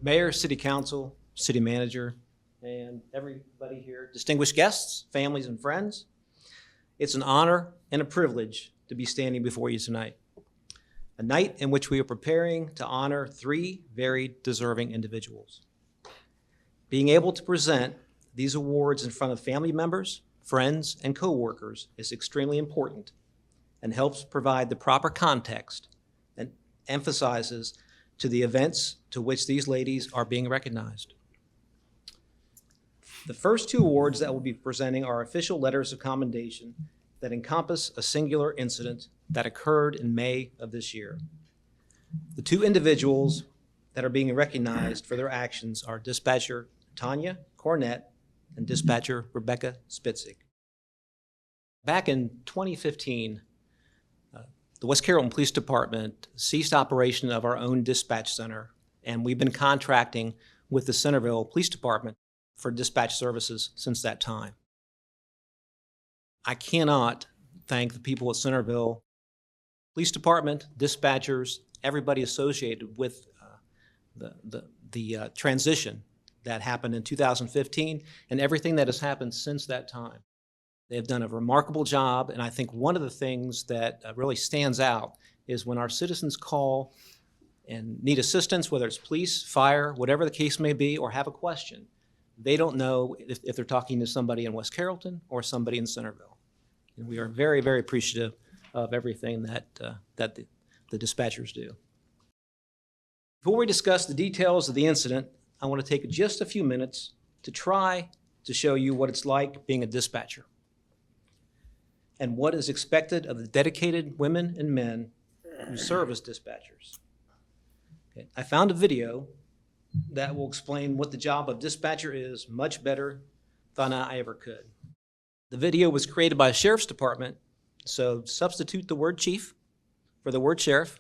Mayor, City Council, City Manager, and everybody here, distinguished guests, families, and friends. It's an honor and a privilege to be standing before you tonight, a night in which we are preparing to honor three very deserving individuals. Being able to present these awards in front of family members, friends, and coworkers is extremely important and helps provide the proper context and emphasizes to the events to which these ladies are being recognized. The first two awards that we'll be presenting are official letters of commendation that encompass a singular incident that occurred in May of this year. The two individuals that are being recognized for their actions are Dispatcher Tonya Cornett and Dispatcher Rebecca Spitzig. Back in 2015, the West Carrollton Police Department ceased operation of our own dispatch center, and we've been contracting with the Centerville Police Department for dispatch services since that time. I cannot thank the people at Centerville Police Department, dispatchers, everybody associated with the transition that happened in 2015 and everything that has happened since that time. They have done a remarkable job, and I think one of the things that really stands out is when our citizens call and need assistance, whether it's police, fire, whatever the case may be, or have a question, they don't know if they're talking to somebody in West Carrollton or somebody in Centerville. And we are very, very appreciative of everything that the dispatchers do. Before we discuss the details of the incident, I want to take just a few minutes to try to show you what it's like being a dispatcher and what is expected of the dedicated women and men who serve as dispatchers. Okay. I found a video that will explain what the job of dispatcher is much better than I ever could. The video was created by a sheriff's department, so substitute the word chief for the word sheriff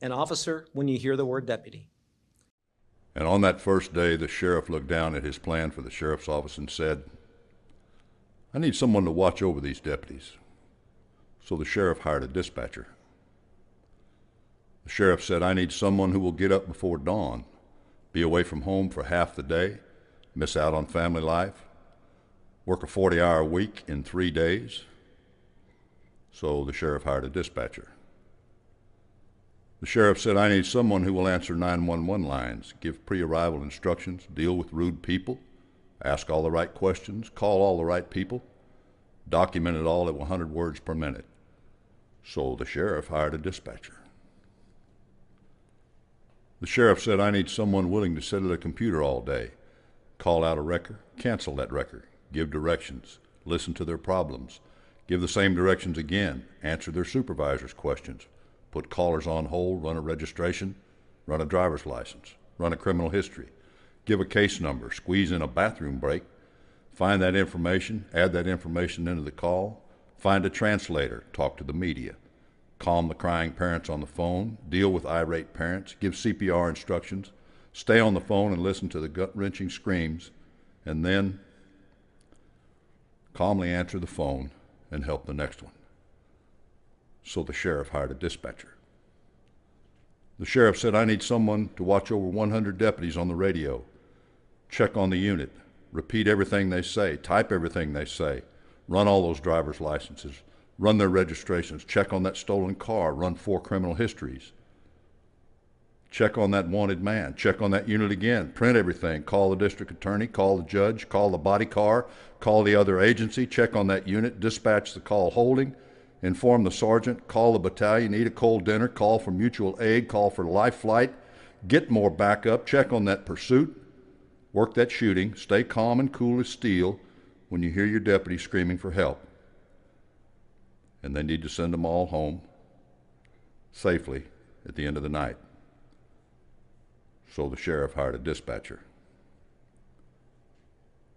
and officer when you hear the word deputy. And on that first day, the sheriff looked down at his plan for the sheriff's office and said, "I need someone to watch over these deputies." So the sheriff hired a dispatcher. The sheriff said, "I need someone who will get up before dawn, be away from home for half the day, miss out on family life, work a 40-hour week in 3 days." So the sheriff hired a dispatcher. The sheriff said, "I need someone who will answer 911 lines, give pre-arrival instructions, deal with rude people, ask all the right questions, call all the right people, document it all at 100 words per minute." So the sheriff hired a dispatcher. The sheriff said, "I need someone willing to sit at a computer all day, call out a record, cancel that record, give directions, listen to their problems, give the same directions again, answer their supervisor's questions, put callers on hold, run a registration, run a driver's license, run a criminal history, give a case number, squeeze in a bathroom break, find that information, add that information into the call, find a translator, talk to the media, calm the crying parents on the phone, deal with irate parents, give CPR instructions, stay on the phone and listen to the gut-wrenching screams, and then calmly answer the phone and help the next one." So the sheriff hired a dispatcher. The sheriff said, "I need someone to watch over 100 deputies on the radio, check on the unit, repeat everything they say, type everything they say, run all those driver's licenses, run their registrations, check on that stolen car, run 4 criminal histories, check on that wanted man, check on that unit again, print everything, call the district attorney, call the judge, call the body car, call the other agency, check on that unit, dispatch the call holding, inform the sergeant, call the battalion, eat a cold dinner, call for mutual aid, call for life flight, get more backup, check on that pursuit, work that shooting, stay calm and cool as steel when you hear your deputy screaming for help." And they need to send them all home safely at the end of the night. So the sheriff hired a dispatcher.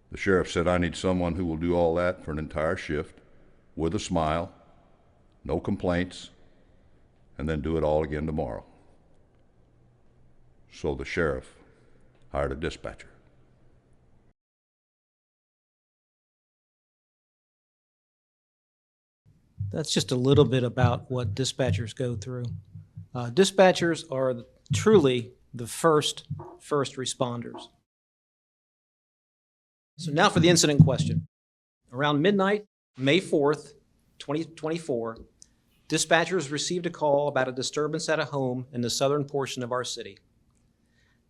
The sheriff said, "I need someone who will do all that for an entire shift with a smile, no complaints, and then do it all again tomorrow." So the sheriff hired a dispatcher. That's just a little bit about what dispatchers go through. Dispatchers are truly the first responders. So now for the incident in question. Around midnight, May 4th, 2024, dispatchers received a call about a disturbance at a home in the southern portion of our city.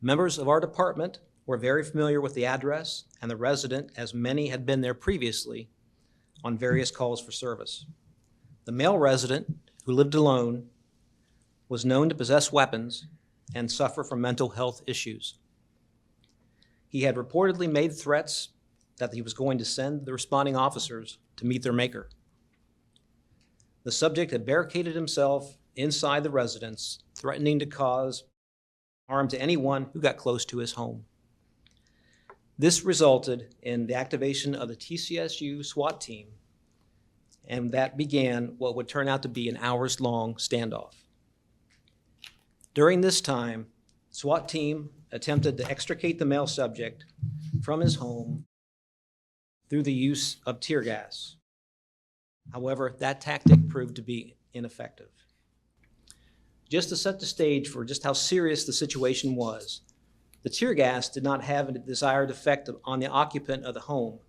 Members of our department were very familiar with the address and the resident, as many had been there previously on various calls for service. The male resident, who lived alone, was known to possess weapons and suffer from mental health issues. He had reportedly made threats that he was going to send the responding officers to meet their maker. The subject had barricaded himself inside the residence, threatening to cause harm to anyone who got close to his home. This resulted in the activation of the TCSU SWAT team, and that began what would turn out to be an hours-long standoff. During this time, SWAT team attempted to extricate the male subject from his home through the use of tear gas. However, that tactic proved to be ineffective. Just to set the stage for just how serious the situation was, the tear gas did not have a desired effect on the occupant of the home,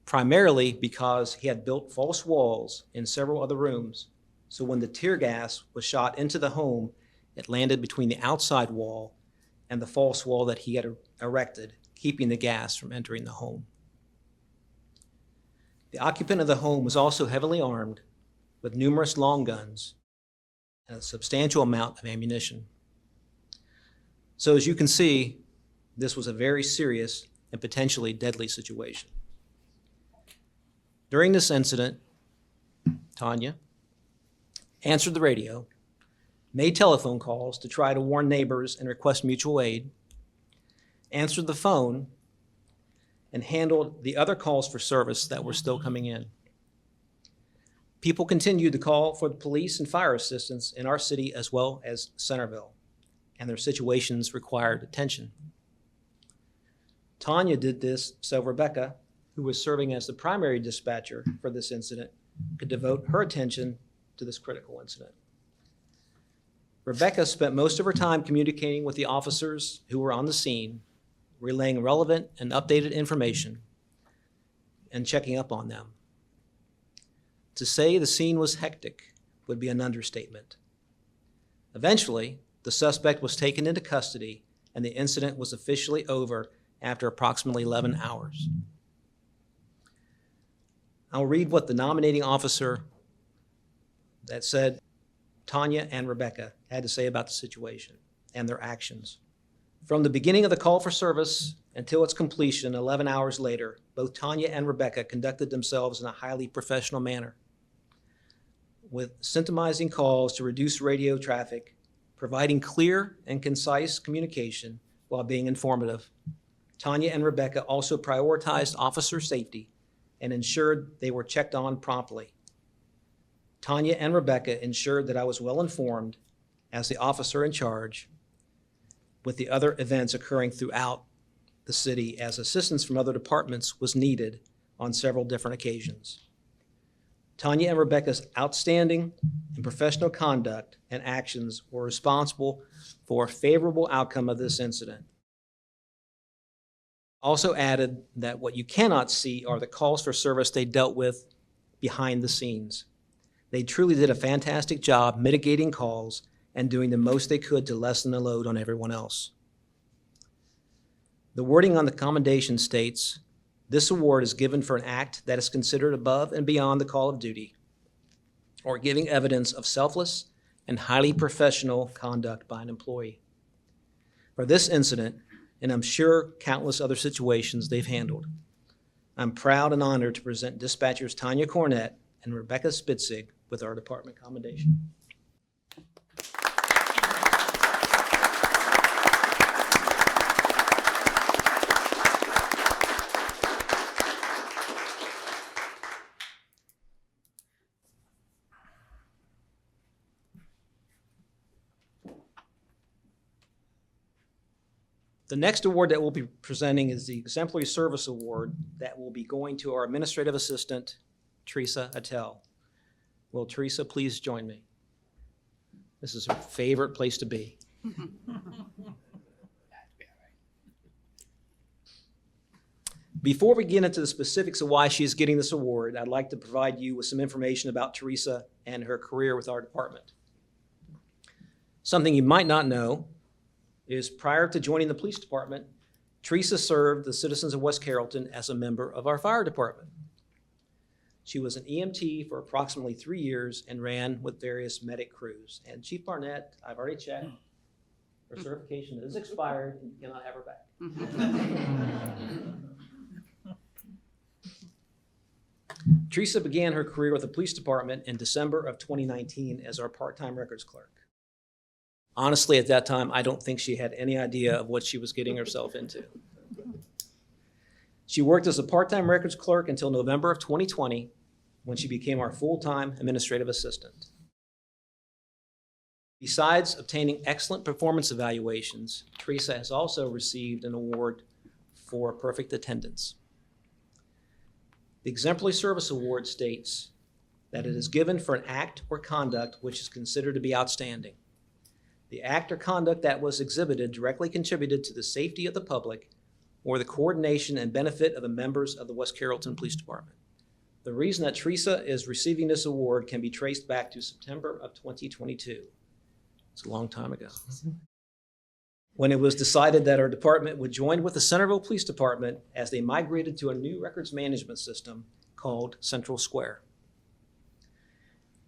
primarily because he had built false walls in several other rooms. So when the tear gas was shot into the home, it landed between the outside wall and the false wall that he had erected, keeping the gas from entering the home. The occupant of the home was also heavily armed with numerous long guns and a substantial amount of ammunition. So as you can see, this was a very serious and potentially deadly situation. During this incident, Tonya answered the radio, made telephone calls to try to warn neighbors and request mutual aid, answered the phone, and handled the other calls for service that were still coming in. People continued to call for the police and fire assistance in our city as well as Centerville, and their situations required attention. Tonya did this so Rebecca, who was serving as the primary dispatcher for this incident, could devote her attention to this critical incident. Rebecca spent most of her time communicating with the officers who were on the scene, relaying relevant and updated information, and checking up on them. To say the scene was hectic would be an understatement. Eventually, the suspect was taken into custody, and the incident was officially over after approximately 11 hours. I'll read what the nominating officer that said Tonya and Rebecca had to say about the situation and their actions. From the beginning of the call for service until its completion 11 hours later, both Tonya and Rebecca conducted themselves in a highly professional manner, with symptomizing calls to reduce radio traffic, providing clear and concise communication while being informative. Tonya and Rebecca also prioritized officer safety and ensured they were checked on promptly. Tonya and Rebecca ensured that I was well informed as the officer in charge with the other events occurring throughout the city, as assistance from other departments was needed on several different occasions. Tonya and Rebecca's outstanding and professional conduct and actions were responsible for a favorable outcome of this incident. Also added that what you cannot see are the calls for service they dealt with behind the scenes. They truly did a fantastic job mitigating calls and doing the most they could to lessen the load on everyone else. The wording on the commendation states, "This award is given for an act that is considered above and beyond the call of duty, or giving evidence of selfless and highly professional conduct by an employee." For this incident, and I'm sure countless other situations they've handled, I'm proud and honored to present dispatchers Tonya Cornett and Rebecca Spitzig with our department commendation. The next award that we'll be presenting is the Exemplary Service Award that will be going to our administrative assistant, Teresa Eitel. Will Teresa please join me? This is her favorite place to be. Before we get into the specifics of why she is getting this award, I'd like to provide you with some information about Teresa and her career with our department. Something you might not know is prior to joining the police department, Teresa served the citizens of West Carrollton as a member of our fire department. She was an EMT for approximately 3 years and ran with various medic crews. And Chief Barnett, I've already checked, her certification is expired and you cannot have her back. Teresa began her career with the police department in December of 2019 as our part-time records clerk. Honestly, at that time, I don't think she had any idea of what she was getting herself into. She worked as a part-time records clerk until November of 2020, when she became our full-time administrative assistant. Besides obtaining excellent performance evaluations, Teresa has also received an award for perfect attendance. The Exemplary Service Award states that it is given for an act or conduct which is considered to be outstanding. The act or conduct that was exhibited directly contributed to the safety of the public or the coordination and benefit of the members of the West Carrollton Police Department. The reason that Teresa is receiving this award can be traced back to September of 2022. It's a long time ago. When it was decided that our department would join with the Centerville Police Department as they migrated to a new records management system called Central Square.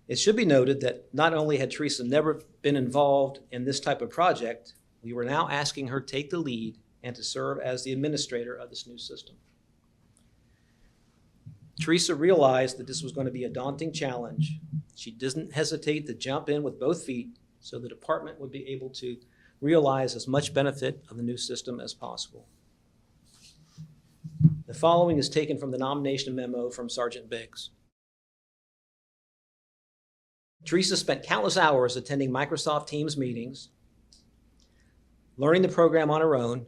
It should be noted that not only had Teresa never been involved in this type of project, we were now asking her to take the lead and to serve as the administrator of this new system. Teresa realized that this was going to be a daunting challenge. She didn't hesitate to jump in with both feet so the department would be able to realize as much benefit of the new system as possible. The following is taken from the nomination memo from Sergeant Biggs. Teresa spent countless hours attending Microsoft Teams meetings, learning the program on her own,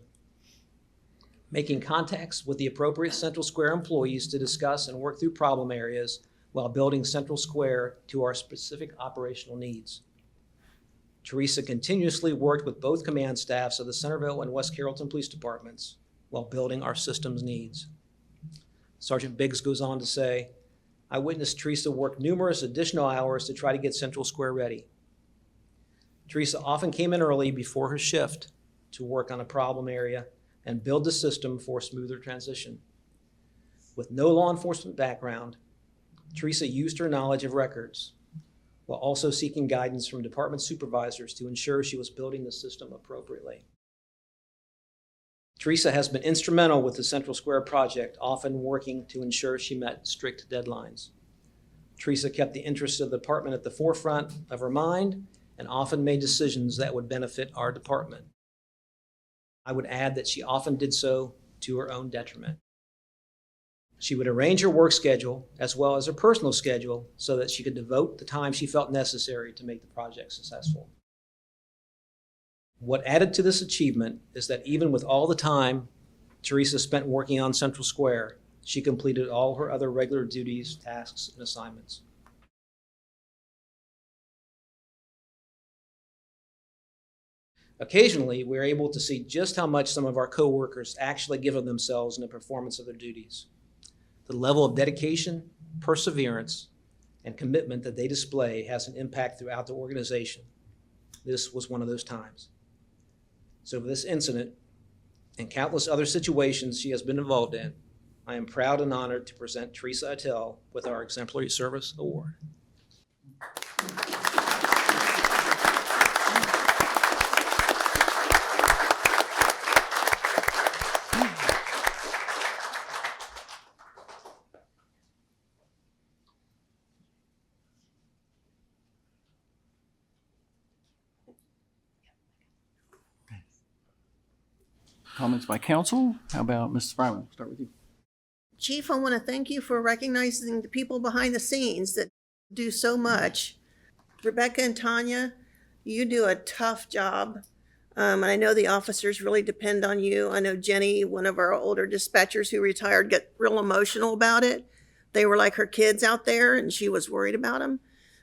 making contacts with the appropriate Central Square employees to discuss and work through problem areas while building Central Square to our specific operational needs. Teresa continuously worked with both command staffs of the Centerville and West Carrollton Police Departments while building our system's needs. Sergeant Biggs goes on to say, I witnessed Teresa work numerous additional hours to try to get Central Square ready. Teresa often came in early before her shift to work on a problem area and build the system for a smoother transition. With no law enforcement background, Teresa used her knowledge of records while also seeking guidance from department supervisors to ensure she was building the system appropriately. Teresa has been instrumental with the Central Square project, often working to ensure she met strict deadlines. Teresa kept the interests of the department at the forefront of her mind and often made decisions that would benefit our department. I would add that she often did so to her own detriment. She would arrange her work schedule as well as her personal schedule so that she could devote the time she felt necessary to make the project successful. What added to this achievement is that even with all the time Teresa spent working on Central Square, she completed all her other regular duties, tasks, and assignments. Occasionally, we're able to see just how much some of our coworkers actually give of themselves in the performance of their duties. The level of dedication, perseverance, and commitment that they display has an impact throughout the organization. This was one of those times. So for this incident and countless other situations she has been involved in, I am proud and honored to present Teresa Eitel with our Exemplary Service Award. Comments by council? How about Mrs. Fryman? We'll start with you. Chief, I want to thank you for recognizing the people behind the scenes that do so much. Rebecca and Tonya, you do a tough job. And I know the officers really depend on you. I know Jenny, one of our older dispatchers who retired, got real emotional about it. They were like her kids out there and she was worried about them.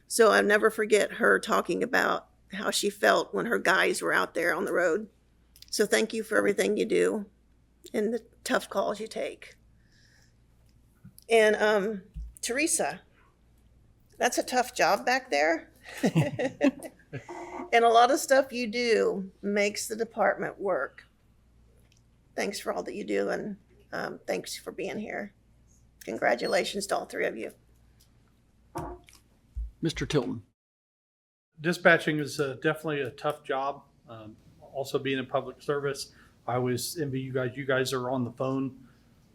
So I'll never forget her talking about how she felt when her guys were out there on the road. So thank you for everything you do and the tough calls you take. And Teresa, that's a tough job back there. And a lot of stuff you do makes the department work. Thanks for all that you do, and thanks for being here. Congratulations to all three of you. Mr. Tilton. Dispatching is definitely a tough job. Also being in public service, I always envy you guys. You guys are on the phone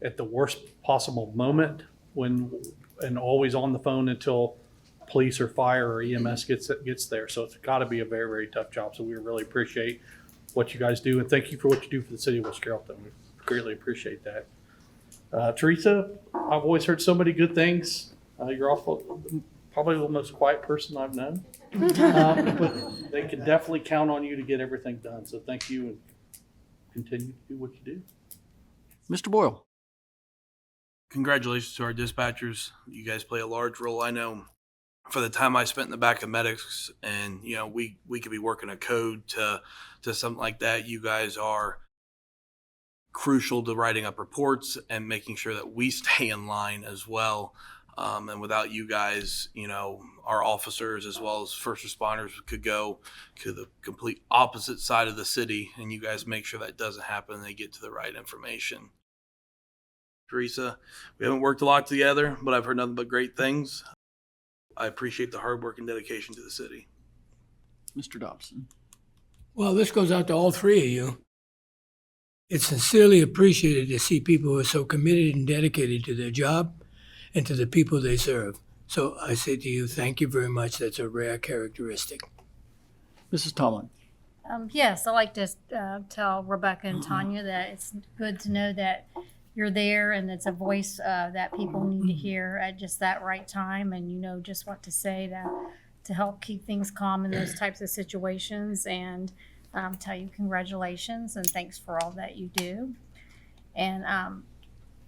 at the worst possible moment and always on the phone until police or fire or EMS gets there. So it's got to be a very, very tough job. So we really appreciate what you guys do, and thank you for what you do for the city of West Carrollton. We greatly appreciate that. Teresa, I've always heard so many good things. You're also probably the most quiet person I've known. But they can definitely count on you to get everything done. So thank you, and continue to do what you do. Mr. Boyle. Congratulations to our dispatchers. You guys play a large role. I know for the time I spent in the back of medics, and we could be working a code to something like that. You guys are crucial to writing up reports and making sure that we stay in line as well. And without you guys, our officers as well as first responders could go to the complete opposite side of the city, and you guys make sure that doesn't happen and they get to the right information. Teresa, we haven't worked a lot together, but I've heard nothing but great things. I appreciate the hard work and dedication to the city. Mr. Dobson. Well, this goes out to all three of you. It's sincerely appreciated to see people who are so committed and dedicated to their job and to the people they serve. So I say to you, thank you very much. That's a rare characteristic. Mrs. Tomlin. Yes, I like to tell Rebecca and Tonya that it's good to know that you're there and it's a voice that people need to hear at just that right time, and just what to say to help keep things calm in those types of situations, and tell you congratulations and thanks for all that you do. And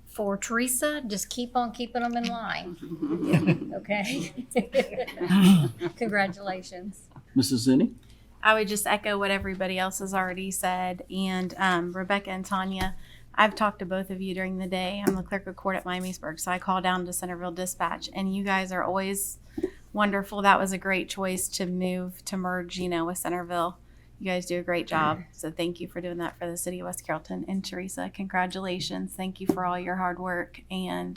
for Teresa, just keep on keeping them in line. Okay? Congratulations. Mrs. Zinni. I would just echo what everybody else has already said. And Rebecca and Tonya, I've talked to both of you during the day. I'm the clerk of court at Miamisburg, so I call down to Centerville Dispatch, and you guys are always wonderful. That was a great choice to merge, with Centerville. You guys do a great job, so thank you for doing that for the city of West Carrollton. And Teresa, congratulations. Thank you for all your hard work. And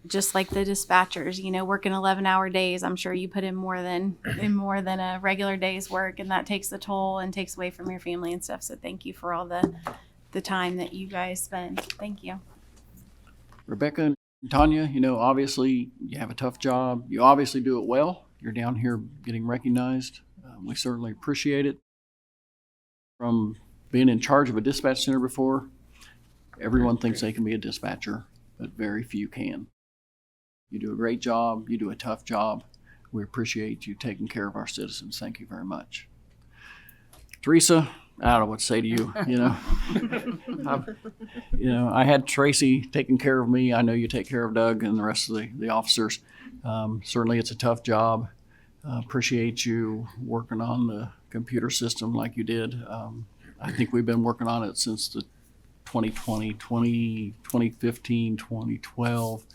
just like the dispatchers, working 11-hour days, I'm sure you put in more than a regular day's work, and that takes the toll and takes away from your family and stuff. So thank you for all the time that you guys spend. Thank you. Rebecca and Tonya, obviously you have a tough job. You obviously do it well. You're down here getting recognized. We certainly appreciate it. From being in charge of a dispatch center before, everyone thinks they can be a dispatcher, but very few can. You do a great job. You do a tough job. We appreciate you taking care of our citizens. Thank you very much. Teresa, I don't know what to say to you. I had Tracy taking care of me. I know you take care of Doug and the rest of the officers. Certainly it's a tough job. Appreciate you working on the computer system like you did. I think we've been working on it since the 2015, 2012.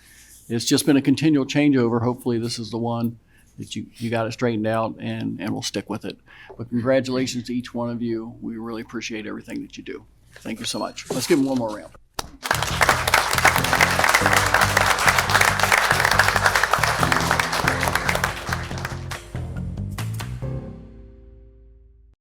It's just been a continual changeover. Hopefully this is the one that you got it straightened out, and we'll stick with it. But congratulations to each one of you. We really appreciate everything that you do. Thank you so much. Let's give them one more round.